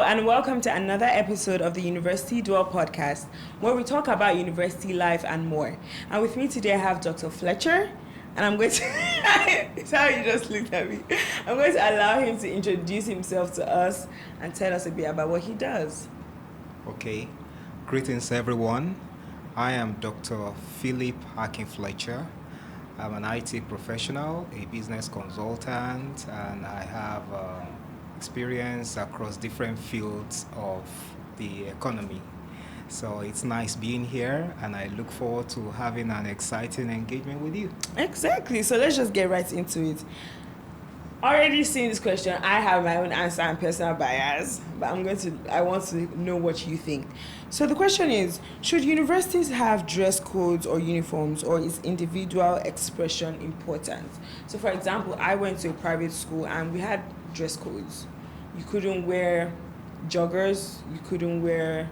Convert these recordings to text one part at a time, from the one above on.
and welcome to another episode of the University Duel podcast, where we talk about university life and more. And with me today, I have Dr. Fletcher, and I'm going to. It's how you just looked at me. I'm going to allow him to introduce himself to us and tell us a bit about what he does. Okay, greetings everyone. I am Dr. Akin Fletcher. I'm an IT professional, a business consultant, and I have experience across different fields of the economy. So it's nice being here, and I look forward to having an exciting engagement with you. Exactly. So let's just get right into it. Already seeing this question, I have my own answer and personal bias, but I want to know what you think. So the question is, should universities have dress codes or uniforms, or is individual expression important? So for example, I went to a private school and we had dress codes. You couldn't wear joggers, you couldn't wear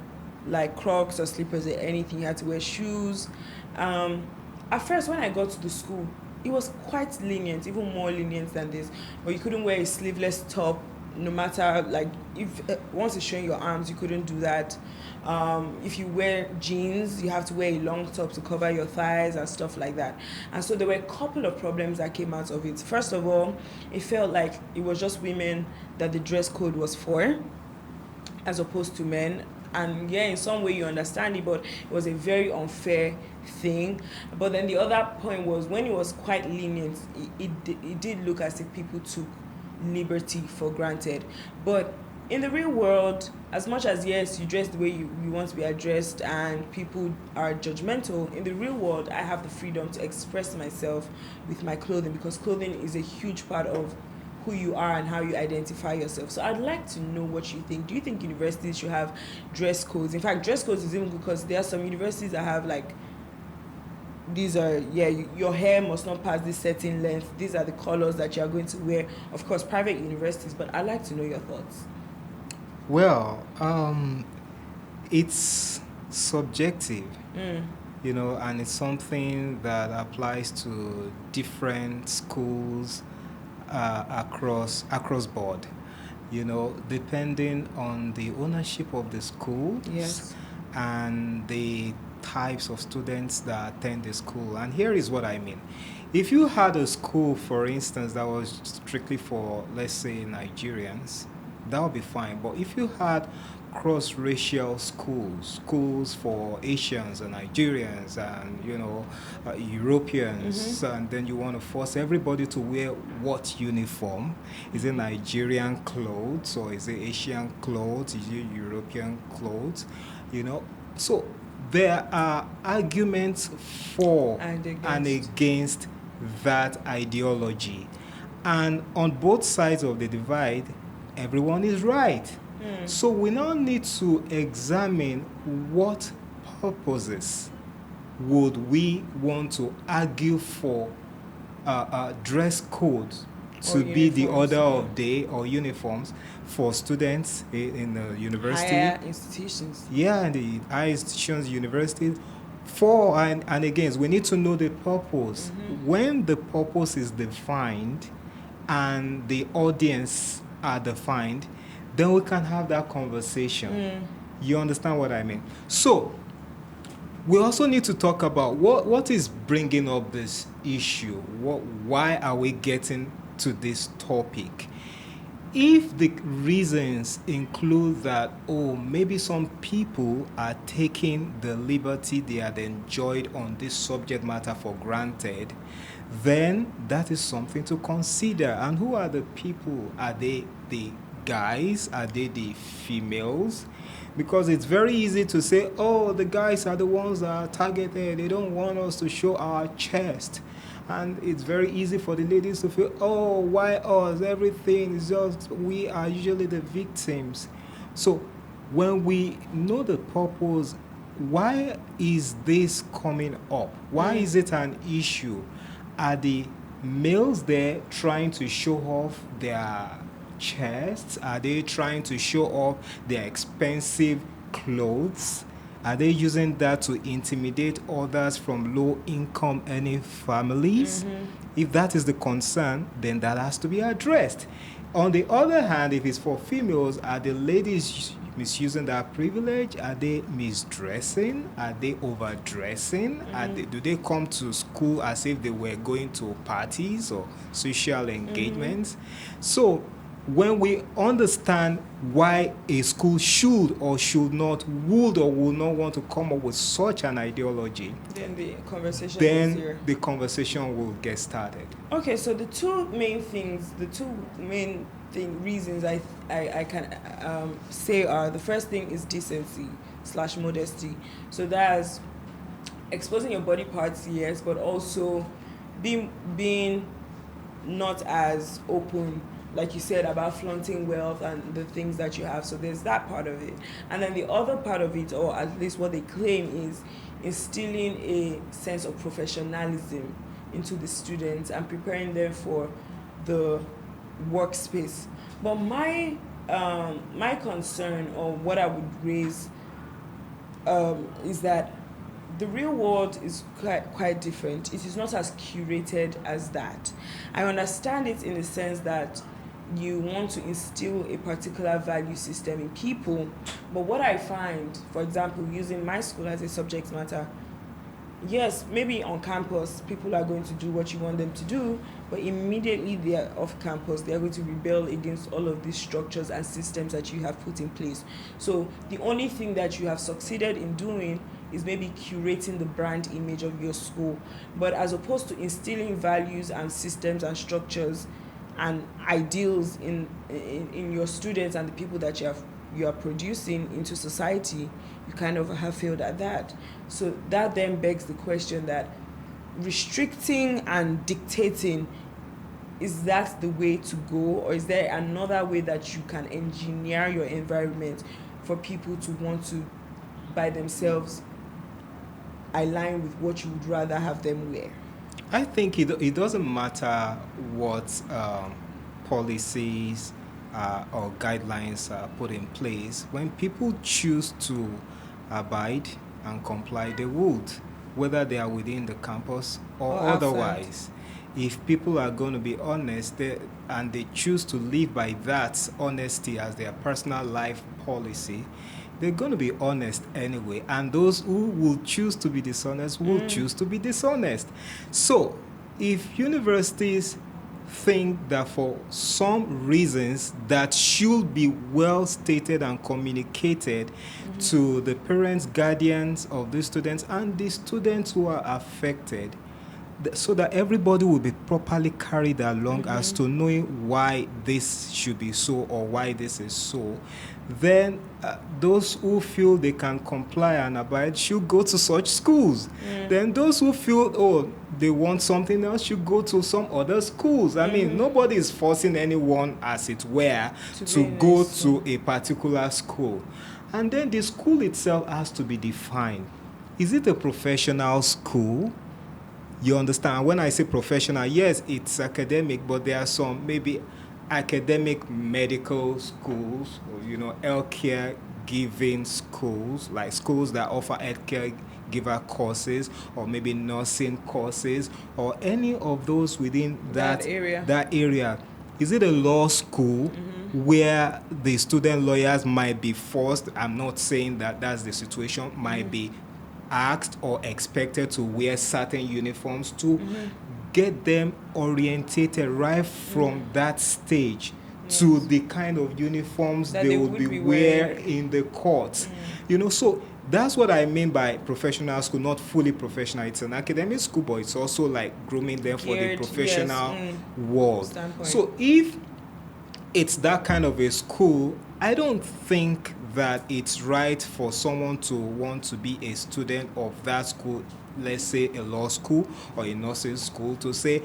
like Crocs or slippers or anything, you had to wear shoes. At first when I got to the school, it was quite lenient, even more lenient than this. But you couldn't wear a sleeveless top, no matter, like, if once it's showing your arms, you couldn't do that. If you wear jeans, you have to wear a long top to cover your thighs and stuff like that. And so there were a couple of problems that came out of it. First of all, it felt like it was just women that the dress code was for, as opposed to men. And yeah, in some way you understand it, but it was a very unfair thing. But then the other point was, when it was quite lenient, it did look as if people took liberty for granted. But in the real world, as much as yes, you dress the way you want to be addressed and people are judgmental, in the real world I have the freedom to express myself with my clothing, because clothing is a huge part of who you are and how you identify yourself. So I'd like to know what you think. Do you think universities should have dress codes? In fact, dress codes is even good, because there are some universities that have like, these are, your hair must not pass this certain length. These are the colors that you are going to wear. Of course, private universities, but I'd like to know your thoughts. Well, it's subjective, and it's something that applies to different schools across board, depending on the ownership of the schools. Yes. And the types of students that attend the school. And here is what I mean. If you had a school, for instance, that was strictly for, let's say, Nigerians, that would be fine. But if you had cross-racial schools for Asians and Nigerians and Europeans, and then you want to force everybody to wear what uniform? Is it Nigerian clothes, or is it Asian clothes? Is it European clothes? So there are arguments for and against that ideology, and on both sides of the divide, everyone is right. So we now need to examine what purposes would we want to argue for dress codes to be the order of day, or uniforms for students in the university. Higher institutions. Yeah, and the higher institutions, universities. And again, we need to know the purpose. When the purpose is defined and the audience are defined, then we can have that conversation. You understand what I mean? So we also need to talk about what is bringing up this issue. Why are we getting to this topic? If the reasons include that, maybe some people are taking the liberty they had enjoyed on this subject matter for granted, then that is something to consider. And who are the people? Are they the guys? Are they the females? Because it's very easy to say, the guys are the ones that are targeted. They don't want us to show our chest. And it's very easy for the ladies to feel, why us? Everything is just, we are usually the victims. So when we know the purpose, why is this coming up? Why is it an issue? Are the males there trying to show off their chests? Are they trying to show off their expensive clothes? Are they using that to intimidate others from low-income earning families? If that is the concern, then that has to be addressed. On the other hand, if it's for females, are the ladies misusing that privilege? Are they misdressing? Are they overdressing? Do they come to school as if they were going to parties or social engagements? So when we understand why a school should or should not, would or would not want to come up with such an ideology, then the conversation is here. The conversation will get started. Okay, so the two main reasons I can say are, the first thing is decency / modesty. So that's exposing your body parts, yes, but also being not as open, like you said, about flaunting wealth and the things that you have. So there's that part of it. And then the other part of it, or at least what they claim, is instilling a sense of professionalism into the students and preparing them for the workspace. But my concern, or what I would raise, is that the real world is quite different. It is not as curated as that. I understand it in the sense that you want to instill a particular value system in people, but what I find, for example, using my school as a subject matter, yes, maybe on campus people are going to do what you want them to do, but immediately they are off campus, they are going to rebel against all of these structures and systems that you have put in place. So the only thing that you have succeeded in doing is maybe curating the brand image of your school, but as opposed to instilling values and systems and structures and ideals in your students and the people that you are producing into society, you kind of have failed at that. So that then begs the question that restricting and dictating, is that the way to go, or is there another way that you can engineer your environment for people to want to by themselves align with what you would rather have them wear? I think it doesn't matter what policies or guidelines are put in place. When people choose to abide and comply, they would, whether they are within the campus or otherwise. If people are going to be honest and they choose to live by that honesty as their personal life policy, they're going to be honest anyway. And those who will choose to be dishonest will choose to be dishonest. So if universities think that for some reasons that should be well stated and communicated to the parents, guardians of the students and the students who are affected, so that everybody will be properly carried along as to knowing why this should be so or why this is so, then those who feel they can comply and abide should go to such schools. Then those who feel, they want something else should go to some other schools. I mean, nobody is forcing anyone, as it were, to go to a particular school. And then the school itself has to be defined. Is it a professional school? You understand? When I say professional, yes, it's academic, but there are some maybe academic medical schools, or, healthcare giving schools, like schools that offer healthcare giver courses, or maybe nursing courses, or any of those within that area. Is it a law school where the student lawyers might be forced? I'm not saying that that's the situation, might be asked or expected to wear certain uniforms to get them orientated right from that stage to the kind of uniforms that they will be wearing in the courts. So that's what I mean by professional school, not fully professional. It's an academic school, but it's also like grooming them for the professional world. Standpoint. So if it's that kind of a school, I don't think that it's right for someone to want to be a student of that school, let's say a law school or a nursing school, to say,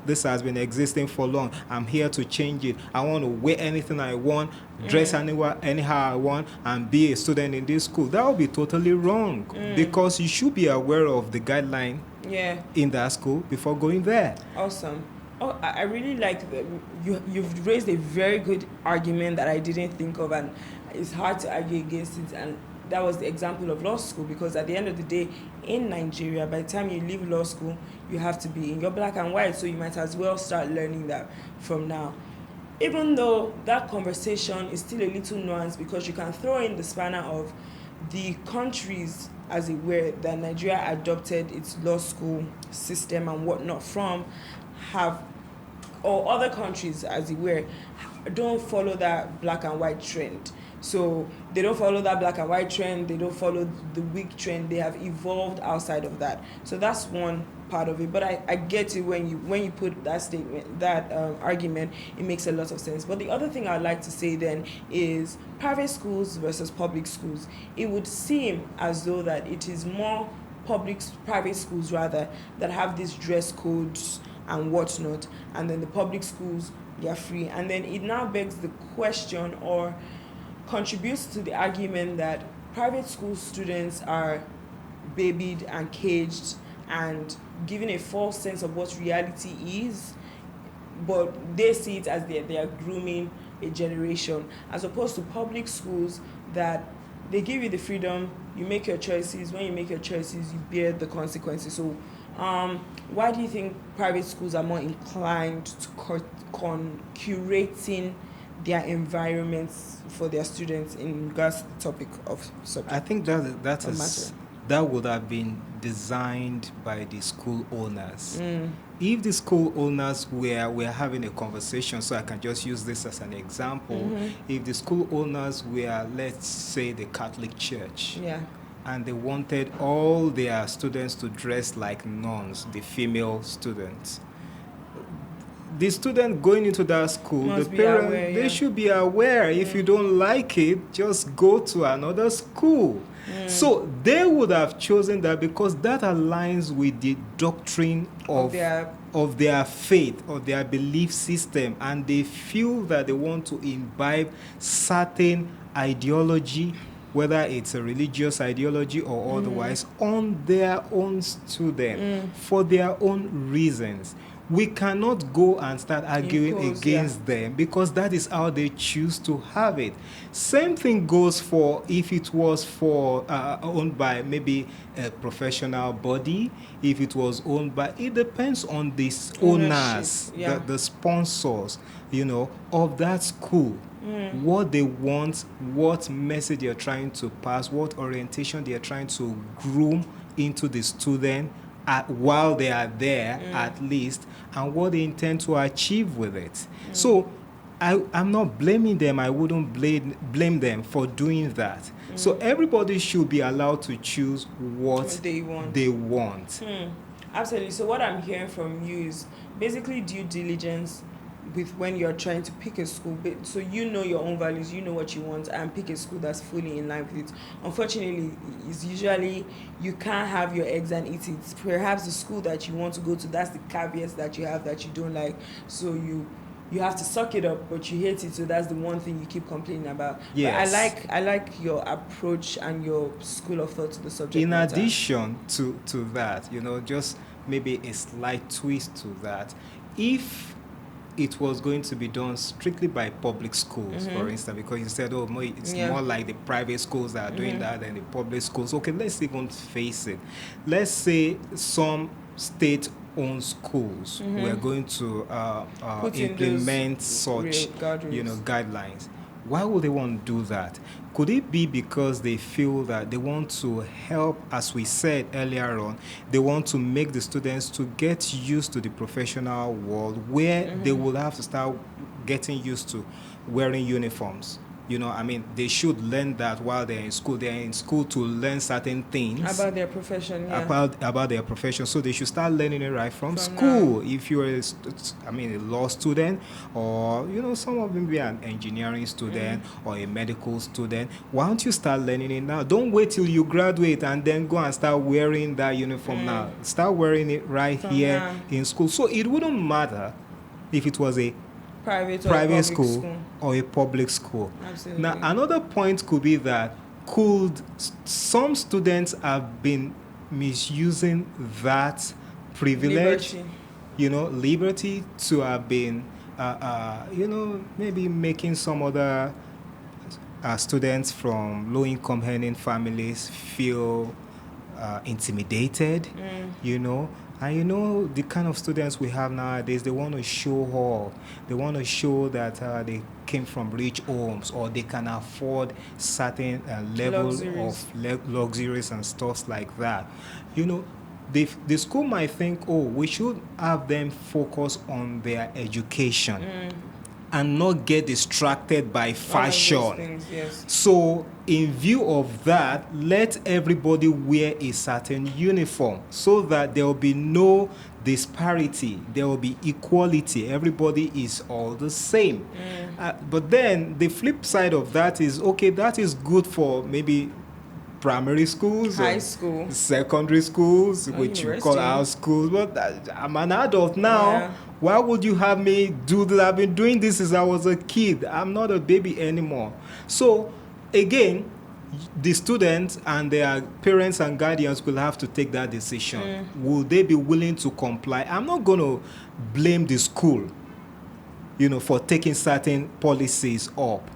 this has been existing for long, I'm here to change it, I want to wear anything I want, dress anyhow I want, and be a student in this school. That would be totally wrong, because you should be aware of the guideline in that school before going there. Awesome. I really like that. You've raised a very good argument that I didn't think of, and it's hard to argue against it. And that was the example of law school, because at the end of the day, in Nigeria, by the time you leave law school, you have to be in your black and white, so you might as well start learning that from now. Even though that conversation is still a little nuanced, because you can throw in the spanner of the countries, as it were, that Nigeria adopted its law school system and whatnot from, have, or other countries, as it were, don't follow that black and white trend. So they don't follow that black and white trend, they don't follow the weak trend, they have evolved outside of that. So that's one part of it. But I get it when you put that statement, that argument, it makes a lot of sense. But the other thing I'd like to say then is private schools versus public schools. It would seem as though that it is more private schools rather, that have these dress codes and whatnot, and then the public schools, they are free. And then it now begs the question, or contributes to the argument, that private school students are babied and caged and given a false sense of what reality is, but they see it as they are grooming a generation, as opposed to public schools that they give you the freedom, you make your choices. When you make your choices, you bear the consequences. So why do you think private schools are more inclined to curating their environments for their students in regards to the topic of subject? I think that would have been designed by the school owners. If the school owners were having a conversation, so I can just use this as an example, if the school owners were, let's say, the Catholic Church, and they wanted all their students to dress like nuns, the female students, the student going into that school, the parents, they should be aware. If you don't like it, just go to another school. So they would have chosen that because that aligns with the doctrine of their faith, or their belief system, and they feel that they want to imbibe certain ideology, whether it's a religious ideology or otherwise, on their own student, for their own reasons. We cannot go and start arguing against them, because that is how they choose to have it. Same thing goes for if it was for owned by maybe a professional body, if it was owned by, it depends on the owners, the sponsors, of that school. What they want, what message they're trying to pass, what orientation they're trying to groom into the student, while they are there, at least, and what they intend to achieve with it. So I'm not blaming them. I wouldn't blame them for doing that. So everybody should be allowed to choose what they want. Absolutely. So what I'm hearing from you is basically due diligence with when you're trying to pick a school. So you know your own values, you know what you want, and pick a school that's fully in line with it. Unfortunately, it's usually you can't have your eggs and eat it. Perhaps the school that you want to go to, that's the caveats that you have that you don't like. So you have to suck it up, but you hate it. So that's the one thing you keep complaining about. Yes. But I like your approach and your school of thought to the subject. In addition to that, just maybe a slight twist to that. If it was going to be done strictly by public schools, for instance, because you said, it's more like the private schools that are doing that than the public schools. Okay, let's even face it. Let's say some state-owned schools were going to implement such, guidelines. Why would they want to do that? Could it be because they feel that they want to help, as we said earlier on, they want to make the students to get used to the professional world, where they will have to start getting used to wearing uniforms? They should learn that while they're in school. They're in school to learn certain things about their profession. About their profession. So they should start learning it right from school. Now. If you're a law student, or some of them be an engineering student or a medical student, why don't you start learning it now? Don't wait till you graduate and then go and start wearing that uniform now. Start wearing it right here in school. So it wouldn't matter if it was a private school or a public school. Absolutely. Now, another point could be that some students have been misusing that privilege, liberty to have been, maybe making some other students from low-income earning families feel intimidated, you know. And you know, the kind of students we have nowadays, they want to show off. They want to show that they came from rich homes, or they can afford certain level of luxuries and stuff like that. You know, the school might think, oh, we should have them focus on their education and not get distracted by fashion. Things, yes. So in view of that, let everybody wear a certain uniform so that there will be no disparity, there will be equality, everybody is all the same. But then the flip side of that is, okay, that is good for maybe primary schools, high school, secondary schools, which you call our schools, but I'm an adult now. Yeah. Why would you have me do that? I've been doing this since I was a kid. I'm not a baby anymore. So again, the students and their parents and guardians will have to take that decision. Will they be willing to comply? I'm not going to blame the school, you know, for taking certain policies up.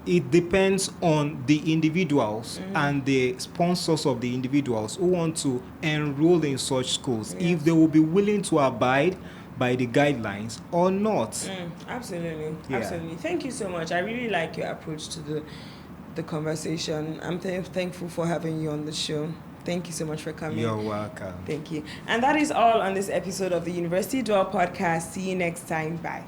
It depends on the individuals and the sponsors of the individuals who want to enroll in such schools, if they will be willing to abide by the guidelines or not. Absolutely. Absolutely. Thank you so much. I really like your approach to the conversation. I'm thankful for having you on the show. Thank you so much for coming. You're welcome. Thank you. And that is all on this episode of the University Duel podcast. See you next time. Bye.